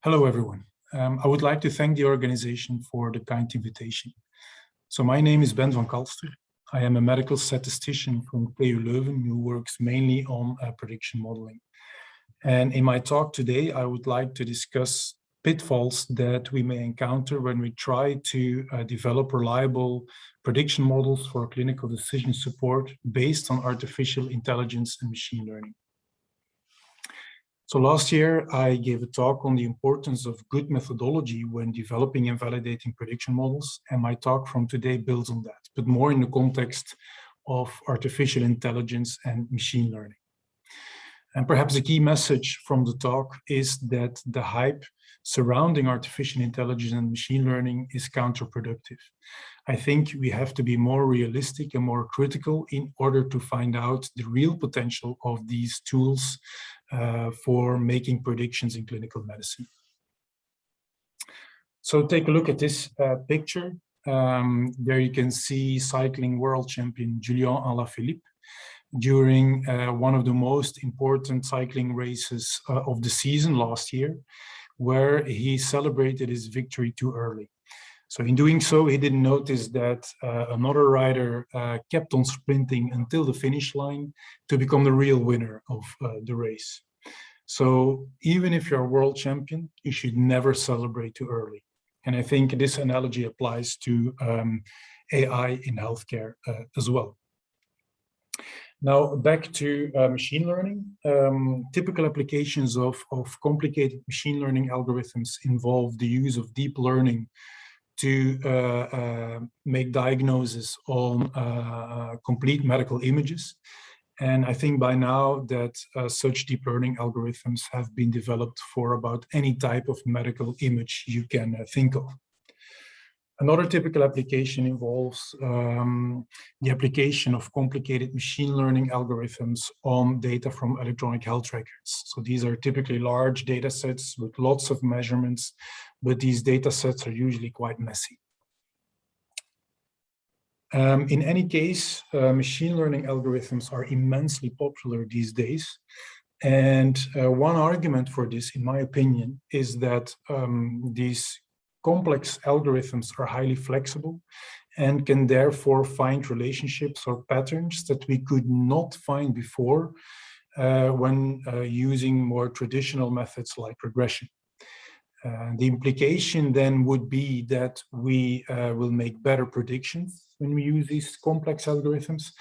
Hello, everyone. I would like to thank the organization for the kind invitation. So my name is Ben Van Calster. I am a medical statistician from TU Leuven who works mainly on prediction modeling. And in my talk today, I would like to discuss pitfalls that we may encounter when we try to develop reliable prediction models for clinical decision support based on artificial intelligence and machine learning. So last year, I gave a talk on the importance of good methodology when developing and validating prediction models, and my talk from today builds on that, but more in the context of artificial intelligence and machine learning. And perhaps the key message from the talk is that the hype surrounding artificial intelligence and machine learning is counterproductive. I think we have to be more realistic and more critical in order to find out the real potential of these tools for making predictions in clinical medicine. So take a look at this picture. There you can see cycling world champion Julien Alaphilippe during one of the most important cycling races of the season last year, where he celebrated his victory too early. So in doing so, he didn't notice that another rider kept on sprinting until the finish line to become the real winner of the race. So even if you're a world champion, you should never celebrate too early. And I think this analogy applies to AI in healthcare as well. Now, back to machine learning. Typical applications of complicated machine learning algorithms involve the use of deep learning to make diagnosis on complete medical images. And I think by now that such deep learning algorithms have been developed for about any type of medical image you can think of. Another typical application involves the application of complicated machine learning algorithms on data from electronic health records. So these are typically large data sets with lots of measurements, but these data sets are usually quite messy. In any case, machine learning algorithms are immensely popular these days. And one argument for this, in my opinion, is that these complex algorithms are highly flexible and can therefore find relationships or patterns that we could not find before when using more traditional methods like regression. The implication then would be that we will make better predictions when we use these complex algorithms,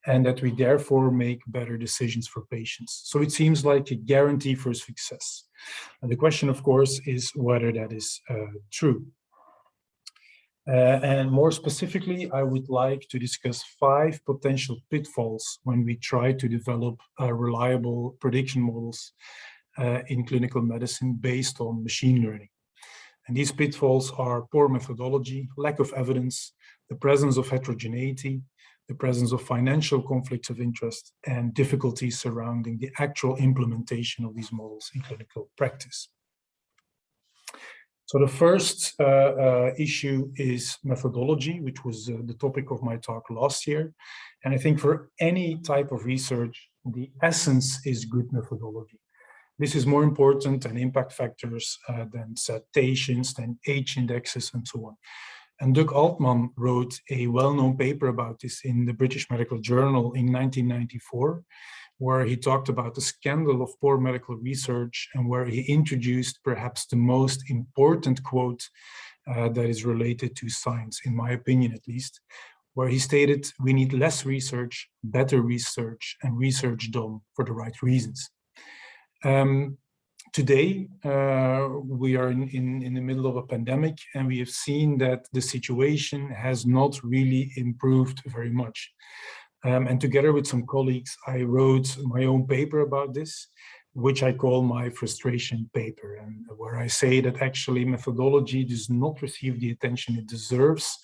and that we therefore make better decisions for patients. So it seems like a guarantee for success. And the question, of course, is whether that is true. And more specifically, I would like to discuss 5 potential pitfalls when we try to develop reliable prediction models in clinical medicine based on machine learning. And these pitfalls are poor methodology, lack of evidence, the presence of heterogeneity, the presence of financial conflicts of interest, and difficulties surrounding the actual implementation of these models in clinical practice. So the first issue is methodology, which was the topic of my talk last year. And I think for any type of research, the essence is good methodology. This is more important than impact factors, than citations, than H indexes, and so on. And Doug Altman wrote a well-known paper about this in the British Medical Journal in 1994, where he talked about the scandal of poor medical research and where he introduced perhaps the most important quote that is related to science, in my opinion at least, where he stated, "We need less research, better research, and research done for the right reasons." Today, we are in the middle of a pandemic, and we have seen that the situation has not really improved very much. And together with some colleagues, I wrote my own paper about this, which I call my frustration paper, and where I say that actually methodology does not receive the attention it deserves,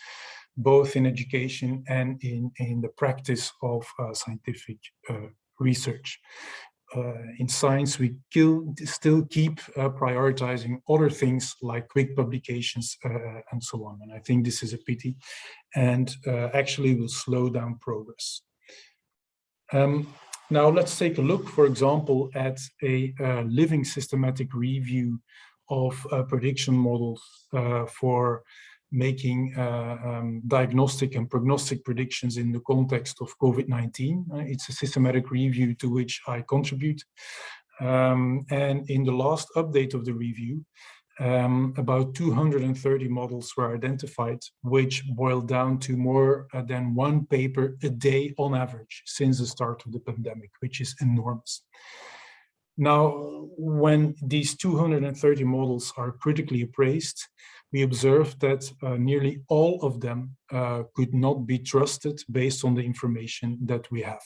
both in education and in the practice of scientific research. In science, we still keep prioritizing other things like quick publications and so on. And I think this is a pity and actually will slow down progress. Now let's take a look, for example, at a living systematic review of prediction models for making diagnostic and prognostic predictions in the context of COVID-19. It's a systematic review to which I contribute. And in the last update of the review, about 230 models were identified, which boiled down to more than one paper a day on average since the start of the pandemic, which is enormous. Now, when these 230 models are critically appraised, we observed that nearly all of them could not be trusted based on the information that we have.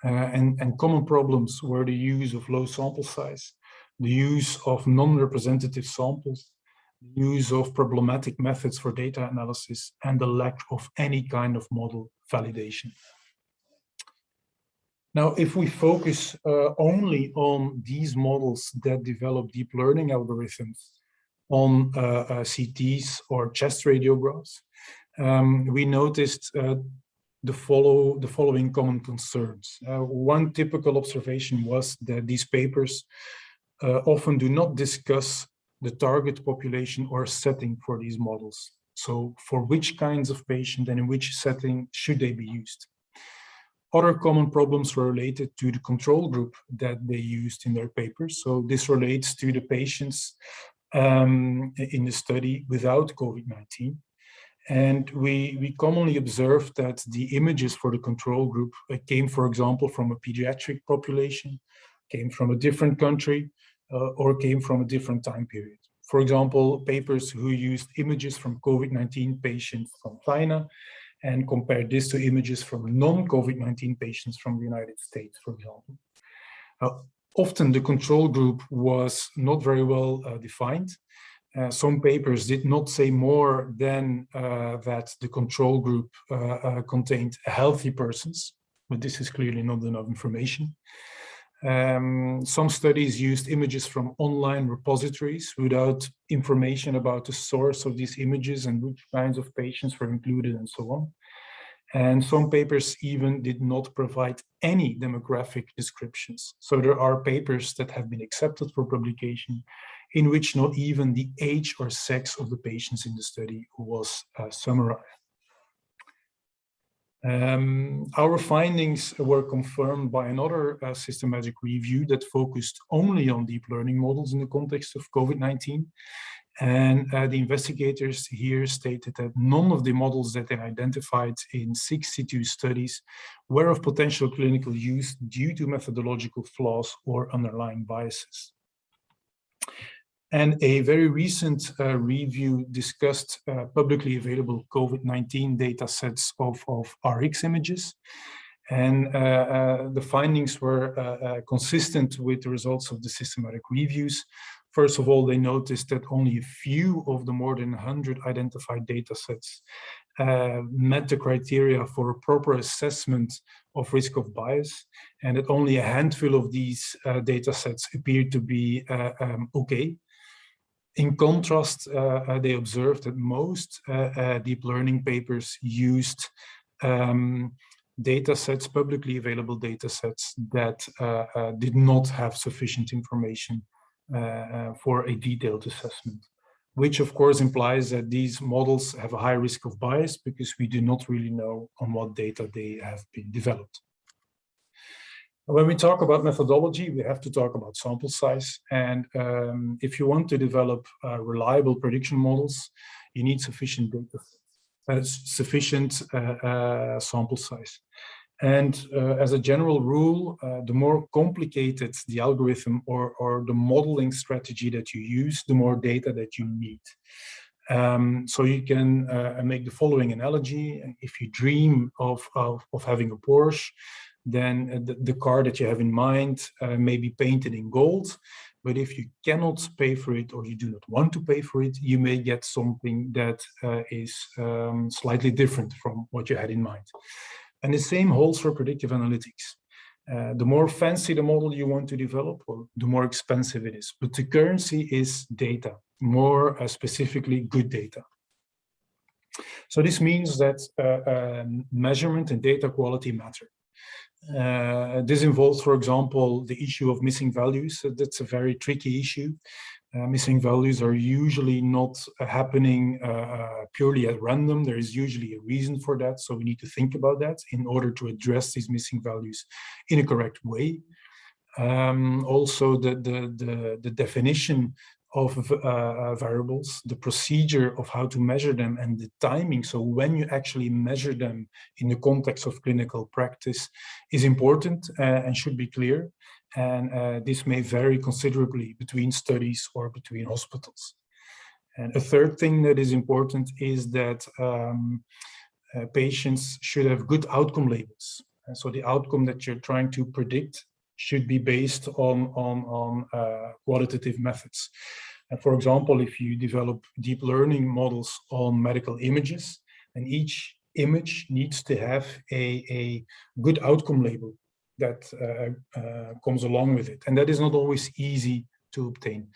And common problems were the use of low sample size, the use of non-representative samples, the use of problematic methods for data analysis, and the lack of any kind of model validation. Now, if we focus only on these models that develop deep learning algorithms on CTs or chest radiographs, we noticed the following common concerns. One typical observation was that these papers often do not discuss the target population or setting for these models. So for which kinds of patient and in which setting should they be used? Other common problems were related to the control group that they used in their papers. So this relates to the patients in the study without COVID-19. And we commonly observed that the images for the control group came, for example, from a pediatric population, came from a different country, or came from a different time period. For example, papers who used images from COVID-19 patients from China and compared this to images from non-COVID-19 patients from the United States, for example. Often the control group was not very well defined. Some papers did not say more than that the control group contained healthy persons, but this is clearly not enough information. Some studies used images from online repositories without information about the source of these images and which kinds of patients were included and so on. And some papers even did not provide any demographic descriptions. So there are papers that have been accepted for publication in which not even the age or sex of the patients in the study was summarized. Our findings were confirmed by another systematic review that focused only on deep learning models in the context of COVID-19. And the investigators here stated that none of the models that they identified in 62 studies were of potential clinical use due to methodological flaws or underlying biases. And a very recent review discussed publicly available COVID-19 data sets of RX images. And the findings were consistent with the results of the systematic reviews. First of all, they noticed that only a few of the more than 100 identified data sets met the criteria for a proper assessment of risk of bias, and that only a handful of these data sets appeared to be okay. In contrast, they observed that most deep learning papers used data sets, publicly available data sets that did not have sufficient information for a detailed assessment, which of course implies that these models have a high risk of bias because we do not really know on what data they have been developed. When we talk about methodology, we have to talk about sample size. And if you want to develop reliable prediction models, you need sufficient data, sufficient sample size. And as a general rule, the more complicated the algorithm or the modeling strategy that you use, the more data that you need. So you can make the following analogy. If you dream of having a Porsche, then the car that you have in mind may be painted in gold. But if you cannot pay for it or you do not want to pay for it, you may get something that is slightly different from what you had in mind. And the same holds for predictive analytics. The more fancy the model you want to develop, well, the more expensive it is. But the currency is data, more specifically good data. So this means that measurement and data quality matter. This involves, for example, the issue of missing values. That's a very tricky issue. Missing values are usually not happening purely at random. There is usually a reason for that, so we need to think about that in order to address these missing values in a correct way. Also, the definition of variables, the procedure of how to measure them, and the timing, so when you actually measure them in the context of clinical practice, is important and should be clear. And this may vary considerably between studies or between hospitals. And a third thing that is important is that patients should have good outcome labels. And so the outcome that you're trying to predict should be based on qualitative methods. And for example, if you develop deep learning models on medical images, and each image needs to have a good outcome label that comes along with it. And that is not always easy to obtain.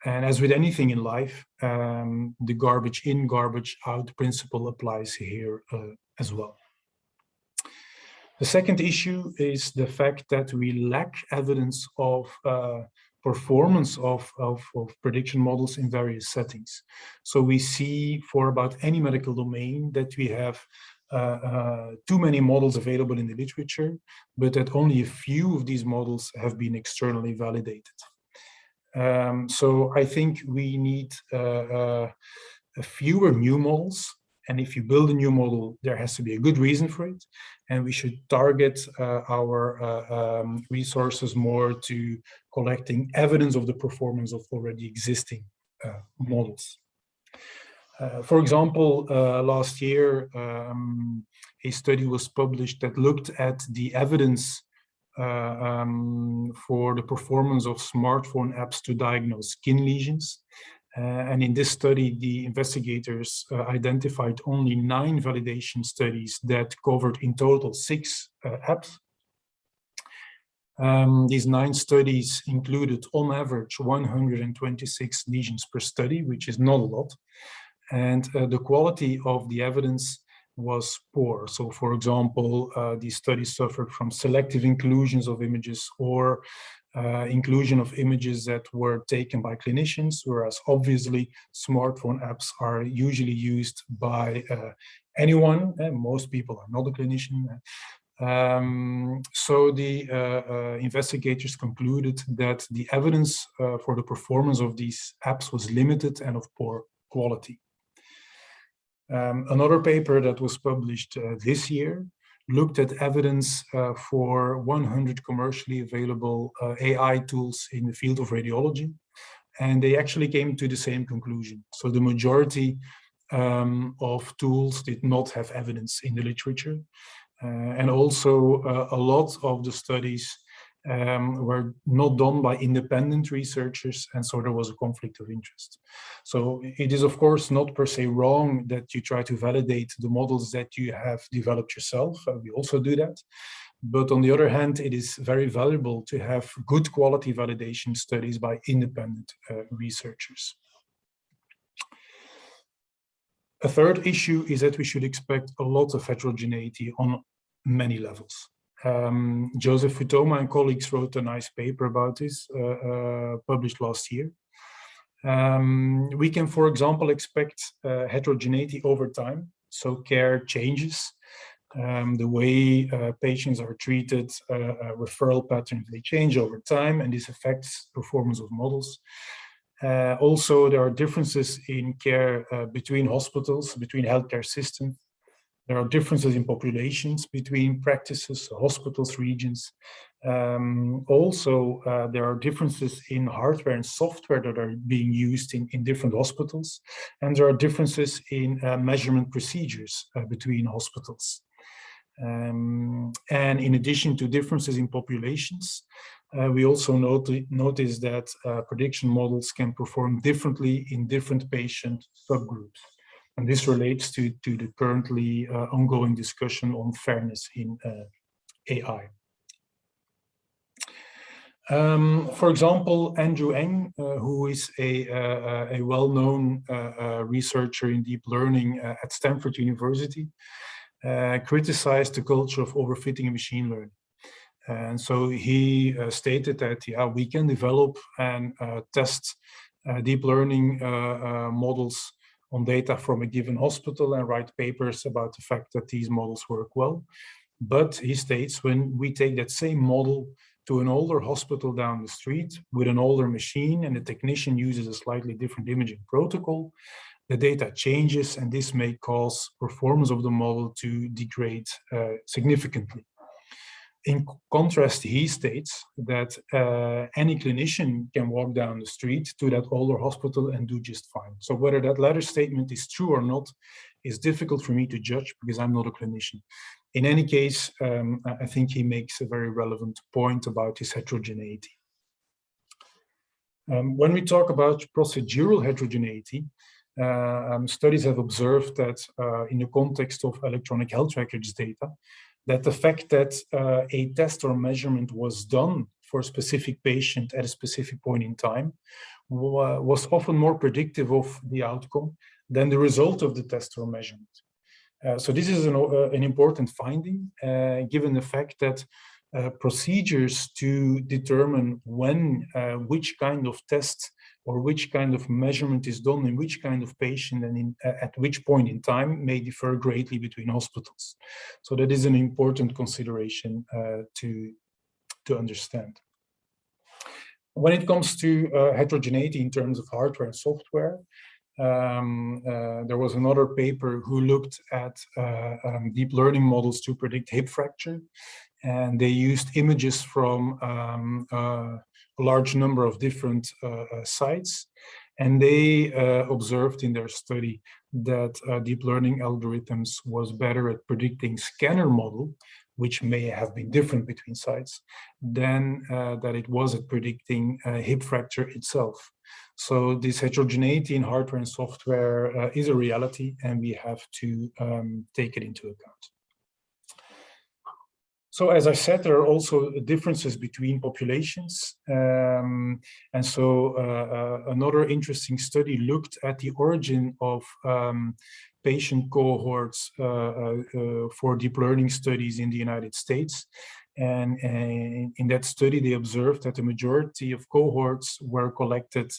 And as with anything in life, the garbage in, garbage out principle applies here as well. The second issue is the fact that we lack evidence of performance of prediction models in various settings. So we see for about any medical domain that we have too many models available in the literature, but that only a few of these models have been externally validated. So I think we need fewer new models. And if you build a new model, there has to be a good reason for it. And we should target our resources more to collecting evidence of the performance of already existing models. For example, last year, a study was published that looked at the evidence for the performance of smartphone apps to diagnose skin lesions. And in this study, the investigators identified only 9 validation studies that covered in total 6 apps. These 9 studies included, on average, 126 lesions per study, which is not a lot. And the quality of the evidence was poor. So, for example, these studies suffered from selective inclusions of images or inclusion of images that were taken by clinicians, whereas obviously smartphone apps are usually used by anyone, and most people are not a clinician. So the investigators concluded that the evidence for the performance of these apps was limited and of poor quality. Another paper that was published this year looked at evidence for 100 commercially available AI tools in the field of radiology, and they actually came to the same conclusion. So the majority of tools did not have evidence in the literature, and also a lot of the studies were not done by independent researchers, and so there was a conflict of interest. So it is, of course, not per se wrong that you try to validate the models that you have developed yourself. We also do that. But on the other hand, it is very valuable to have good quality validation studies by independent researchers. A third issue is that we should expect a lot of heterogeneity on many levels. Joseph Futoma and colleagues wrote a nice paper about this, published last year. We can, for example, expect heterogeneity over time. So care changes. The way patients are treated, referral patterns, they change over time, and this affects performance of models. Also, there are differences in care between hospitals, between healthcare systems. There are differences in populations between practices, hospitals, regions. Also, there are differences in hardware and software that are being used in different hospitals. And there are differences in measurement procedures between hospitals. And in addition to differences in populations, we also notice that prediction models can perform differently in different patient subgroups. And this relates to the currently ongoing discussion on fairness in AI. For example, Andrew Ng, who is a well-known researcher in deep learning at Stanford University, criticized the culture of overfitting in machine learning. And so he stated that, yeah, we can develop and test deep learning models on data from a given hospital and write papers about the fact that these models work well. But he states, when we take that same model to an older hospital down the street with an older machine and the technician uses a slightly different imaging protocol, the data changes, and this may cause performance of the model to degrade significantly. In contrast, he states that any clinician can walk down the street to that older hospital and do just fine. So whether that latter statement is true or not is difficult for me to judge because I'm not a clinician. In any case, I think he makes a very relevant point about this heterogeneity. When we talk about procedural heterogeneity, studies have observed that in the context of electronic health records data, that the fact that a test or measurement was done for a specific patient at a specific point in time was often more predictive of the outcome than the result of the test or measurement. So this is an important finding, given the fact that procedures to determine when which kind of test or which kind of measurement is done in which kind of patient and at which point in time may differ greatly between hospitals. So that is an important consideration to understand. When it comes to heterogeneity in terms of hardware and software, there was another paper who looked at deep learning models to predict hip fracture, and they used images from a large number of different sites, and they observed in their study that deep learning algorithms was better at predicting scanner model, which may have been different between sites, than that it was at predicting hip fracture itself. So this heterogeneity in hardware and software is a reality, and we have to take it into account. So as I said, there are also differences between populations. And so another interesting study looked at the origin of patient cohorts for deep learning studies in the United States. And in that study, they observed that the majority of cohorts were collected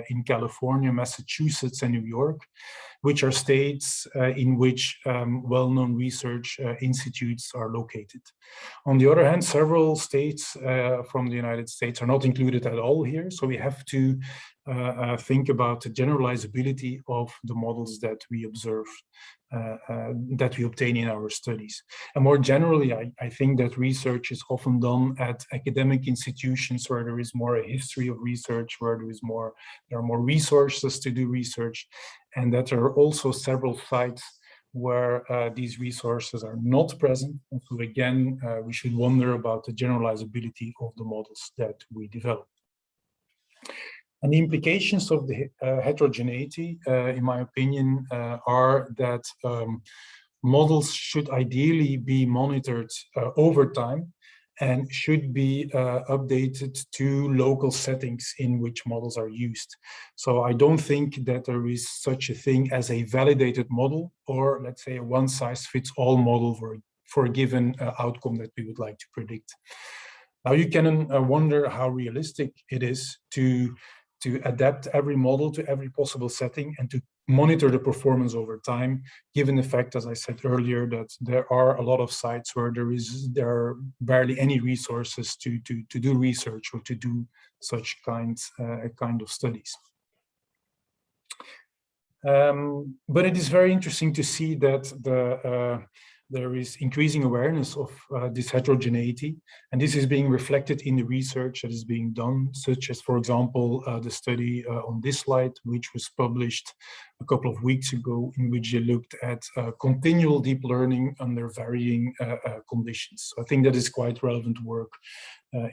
in California, Massachusetts, and New York, which are states in which well-known research institutes are located. On the other hand, several states from the United States are not included at all here, so we have to think about the generalizability of the models that we observe, that we obtain in our studies. And more generally, I think that research is often done at academic institutions where there is more a history of research, where there are more resources to do research, and that there are also several sites where these resources are not present. And so again, we should wonder about the generalizability of the models that we develop. And the implications of the heterogeneity, in my opinion, are that models should ideally be monitored over time and should be updated to local settings in which models are used. So I don't think that there is such a thing as a validated model, or let's say a one-size-fits-all model for a given outcome that we would like to predict. Now you can wonder how realistic it is to adapt every model to every possible setting and to monitor the performance over time, given the fact, as I said earlier, that there are a lot of sites where there are barely any resources to do research or to do such kind of studies. But it is very interesting to see that there is increasing awareness of this heterogeneity, and this is being reflected in the research that is being done, such as, for example, the study on this slide, which was published a couple of weeks ago, in which they looked at continual deep learning under varying conditions. So I think that is quite relevant work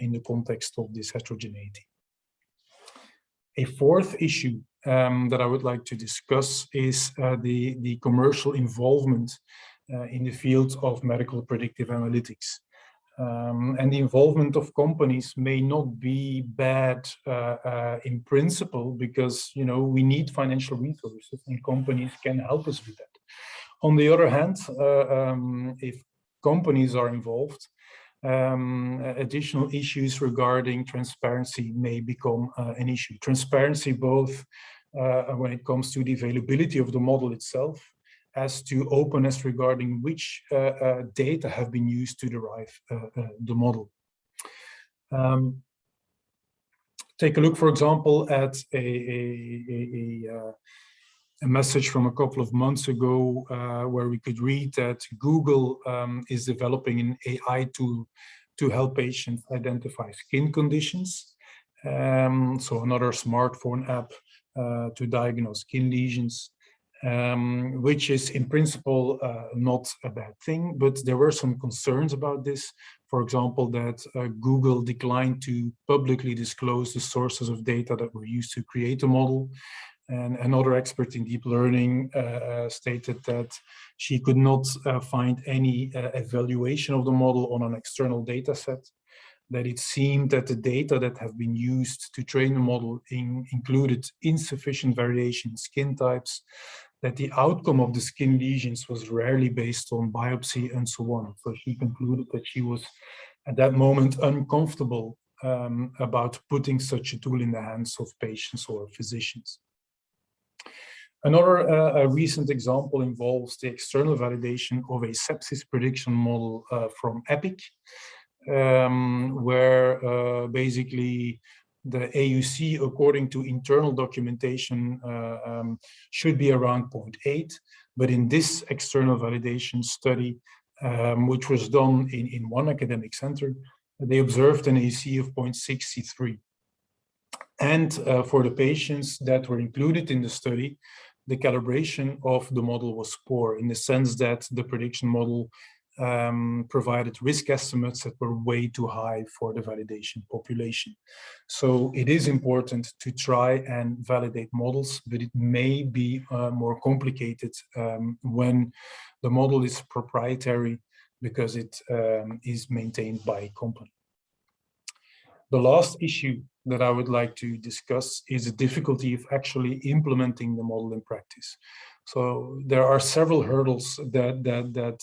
in the context of this heterogeneity. A fourth issue that I would like to discuss is the commercial involvement in the field of medical predictive analytics. And the involvement of companies may not be bad in principle, because we need financial resources and companies can help us with that. On the other hand, if companies are involved, additional issues regarding transparency may become an issue. Transparency both when it comes to the availability of the model itself, as to openness regarding which data have been used to derive the model. Take a look, for example, at a message from a couple of months ago where we could read that Google is developing an AI tool to help patients identify skin conditions. So another smartphone app to diagnose skin lesions, which is in principle not a bad thing, but there were some concerns about this. For example, that Google declined to publicly disclose the sources of data that were used to create the model. And another expert in deep learning stated that she could not find any evaluation of the model on an external data set, that it seemed that the data that have been used to train the model included insufficient variation in skin types, that the outcome of the skin lesions was rarely based on biopsy and so on. So she concluded that she was at that moment uncomfortable about putting such a tool in the hands of patients or physicians. Another recent example involves the external validation of a sepsis prediction model from EPIC, where basically the AUC, according to internal documentation, should be around 0.8. But in this external validation study, which was done in one academic center, they observed an AUC of 0.63. And for the patients that were included in the study, the calibration of the model was poor, in the sense that the prediction model provided risk estimates that were way too high for the validation population. So it is important to try and validate models, but it may be more complicated when the model is proprietary, because it is maintained by a company. The last issue that I would like to discuss is the difficulty of actually implementing the model in practice. So there are several hurdles that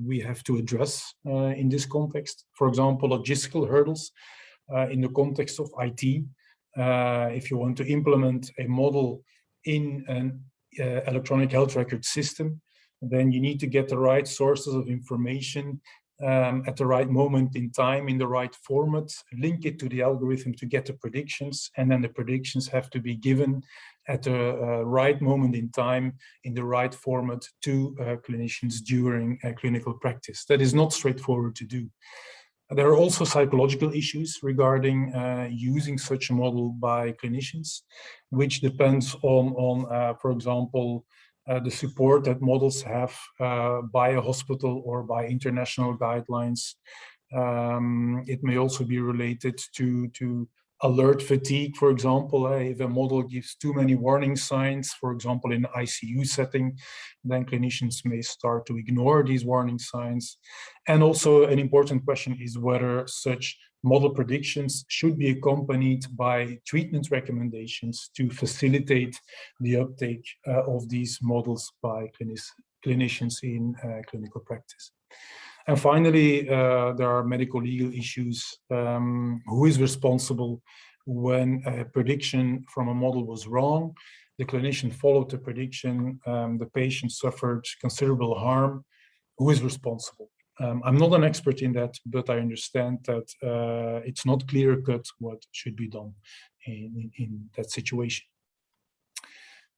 we have to address in this context. For example, logistical hurdles in the context of IT. If you want to implement a model in an electronic health record system, then you need to get the right sources of information at the right moment in time, in the right format, link it to the algorithm to get the predictions, and then the predictions have to be given at the right moment in time, in the right format to clinicians during clinical practice. That is not straightforward to do. There are also psychological issues regarding using such a model by clinicians, which depends on for example, the support that models have by a hospital or by international guidelines. It may also be related to alert fatigue, for example. If a model gives too many warning signs, for example, in an ICU setting, then clinicians may start to ignore these warning signs. And also an important question is whether such model predictions should be accompanied by treatment recommendations to facilitate the uptake of these models by clinicians in clinical practice. And finally, there are medical legal issues. Who is responsible when a prediction from a model was wrong? The clinician followed the prediction, the patient suffered considerable harm. Who is responsible? I'm not an expert in that, but I understand that it's not clear-cut what should be done in that situation.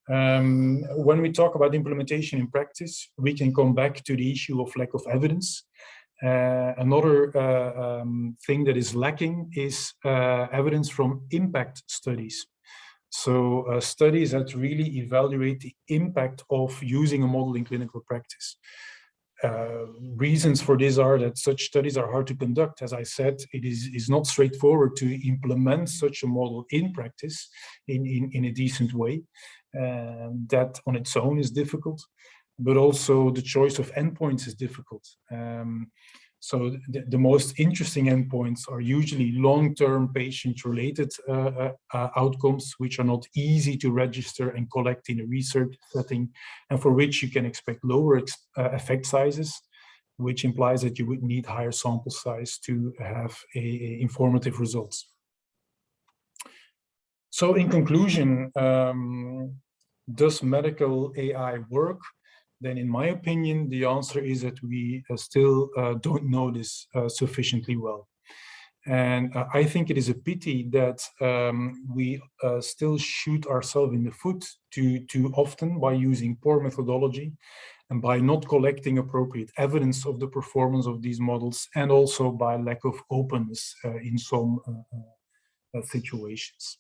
When we talk about implementation in practice, we can come back to the issue of lack of evidence. Another thing that is lacking is evidence from impact studies. So studies that really evaluate the impact of using a model in clinical practice. Reasons for this are that such studies are hard to conduct. As I said, it is not straightforward to implement such a model in practice in a decent way. That on its own is difficult, but also the choice of endpoints is difficult. So the most interesting endpoints are usually long-term patient-related outcomes, which are not easy to register and collect in a research setting, and for which you can expect lower effect sizes. which implies that you would need higher sample size to have informative results. So in conclusion, does medical AI work? Then in my opinion, the answer is that we still don't know this sufficiently well. And I think it is a pity that we still shoot ourselves in the foot too often by using poor methodology and by not collecting appropriate evidence of the performance of these models, and also by lack of openness in some situations.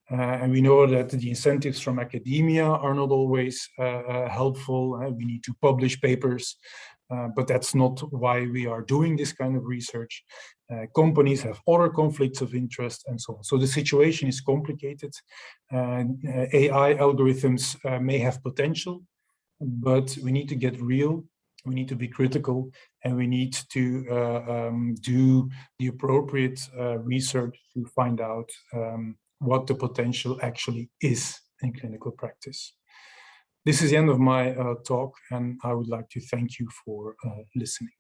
And we know that the incentives from academia are not always helpful. We need to publish papers, but that's not why we are doing this kind of research. Companies have other conflicts of interest and so on. So the situation is complicated. AI algorithms may have potential, but we need to get real. We need to be critical, and we need to do the appropriate research to find out what the potential actually is in clinical practice. This is the end of my talk, and I would like to thank you for listening.